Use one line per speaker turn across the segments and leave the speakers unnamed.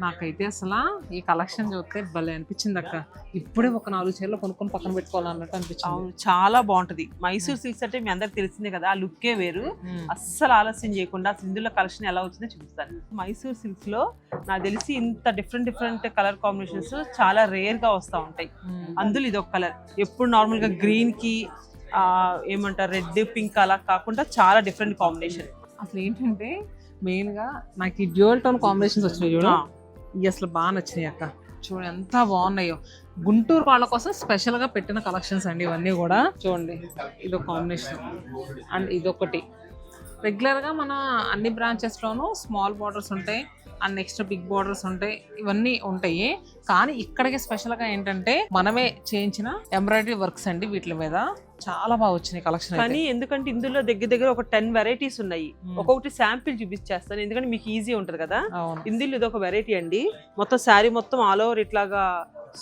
నాకైతే అసలు ఈ కలెక్షన్ చూస్తే భలే అనిపించింది అక్క. ఇప్పుడే ఒక 4 చీరలు కొనుక్కొని పక్కన పెట్టుకోవాలన్నట్టు అనిపించింది.
అవును, చాలా బాగుంటది. మైసూర్ సిల్క్స్ అంటే మీ అందరికి తెలిసిందే కదా, ఆ లుక్కే వేరు. అస్సలు ఆలస్యం చేయకుండా ఇందులో కలెక్షన్ ఎలా వచ్చిందో చూపిస్తాను. మైసూర్ సిల్క్స్ లో నాకు తెలిసి ఇంత డిఫరెంట్ కలర్ కాంబినేషన్స్ చాలా రేర్ గా వస్తూ ఉంటాయి. అందులో ఇది ఒక కలర్. ఎప్పుడు నార్మల్ గా గ్రీన్ కి ఏమంటారు రెడ్ పింక్ అలా కాకుండా చాలా డిఫరెంట్ కాంబినేషన్.
అసలు ఏంటంటే మెయిన్ గా నాకు ఈ డ్యూయల్ టోన్ కాంబినేషన్స్ వచ్చినాయి చూడు, ఇవి అసలు బాగా నచ్చినాయి అక్క. చూడు ఎంత బాగున్నాయో. గుంటూరు వాళ్ళ కోసం స్పెషల్ గా పెట్టిన కలెక్షన్స్ అండి ఇవన్నీ కూడా. చూడండి ఇదొక కాంబినేషన్ అండ్ ఇదొకటి. రెగ్యులర్ గా మన అన్ని బ్రాంచెస్ లోనూ స్మాల్ బార్డర్స్ ఉంటాయి అండ్ నెక్స్ట్ బిగ్ బార్డర్స్ ఉంటాయి, ఇవన్నీ ఉంటాయి. కానీ ఇక్కడికి స్పెషల్ గా ఏంటంటే మనమే చేయించిన ఎంబ్రాయిడరీ వర్క్స్ అండి వీటి మీద. చాలా బాగా వచ్చినాయి కలెక్షన్.
కానీ ఎందుకంటే ఇందులో దగ్గర ఒక 10 వెరైటీస్ ఉన్నాయి. ఒక్కొక్కటి శాంపిల్ చూపించేస్తాను ఎందుకంటే మీకు ఈజీ ఉంటది కదా. ఇందులో ఇది ఒక వెరైటీ అండి. మొత్తం శారీ మొత్తం ఆల్ ఓవర్ ఇట్లాగా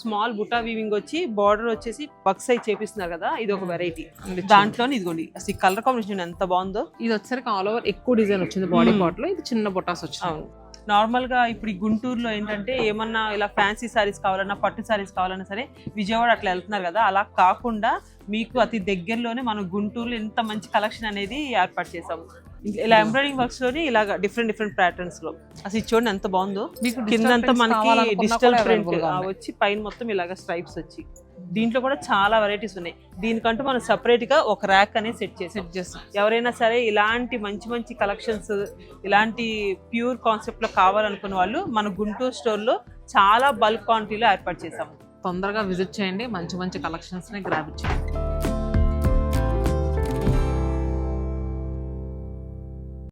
స్మాల్ బుటా వీవింగ్ వచ్చి బార్డర్ వచ్చేసి వర్క్ సైజ్ చేపిస్తున్నారు కదా, ఇది ఒక వెరైటీ. దాంట్లోనే ఇదిగోండి అసలు ఈ కలర్ కాంబినేషన్ ఎంత బాగుందో.
ఇది వచ్చేసరికి ఆల్ ఓవర్ ఎక్కువ డిజైన్ వచ్చింది బాడీ పార్ట్ లో, ఇది చిన్న బొటాస్ వచ్చింది.
నార్మల్ గా ఇప్పుడు ఈ గుంటూరులో ఏంటంటే ఏమన్నా ఇలా ఫ్యాన్సీ సారీస్ కావాలన్నా పట్టు సారీస్ కావాలన్నా సరే విజయవాడ అట్లా వెళ్తున్నారు కదా, అలా కాకుండా మీకు అతి దగ్గరలోనే మనం గుంటూరులో ఇంత మంచి కలెక్షన్ అనేది ఏర్పాటు చేసాము. ఇలా ఎంబ్రాయిడింగ్ వర్క్స్ లోని ఇలాగా డిఫరెంట్ ప్యాటర్న్స్ లో అసలు చూడండి ఎంత బాగుందో. కిందంతా మనకి డిజిటల్ ప్రింట్ వచ్చి పైన మొత్తం ఇలాగా స్ట్రైప్స్ వచ్చి దీంట్లో కూడా చాలా వెరైటీస్ ఉన్నాయి. దీనికంటూ మనం సపరేట్ గా ఒక ర్యాక్ అనేది సెట్ చేస్తాం. ఎవరైనా సరే ఇలాంటి మంచి కలెక్షన్స్ ఇలాంటి ప్యూర్ కాన్సెప్ట్ లో కావాలనుకున్న వాళ్ళు మన గుంటూరు స్టోర్ లో చాలా బల్క్ క్వాంటిటీలో ఏర్పాటు చేసాము.
తొందరగా విజిట్ చేయండి, మంచి కలెక్షన్స్ ని గ్రాబ్ చేయండి.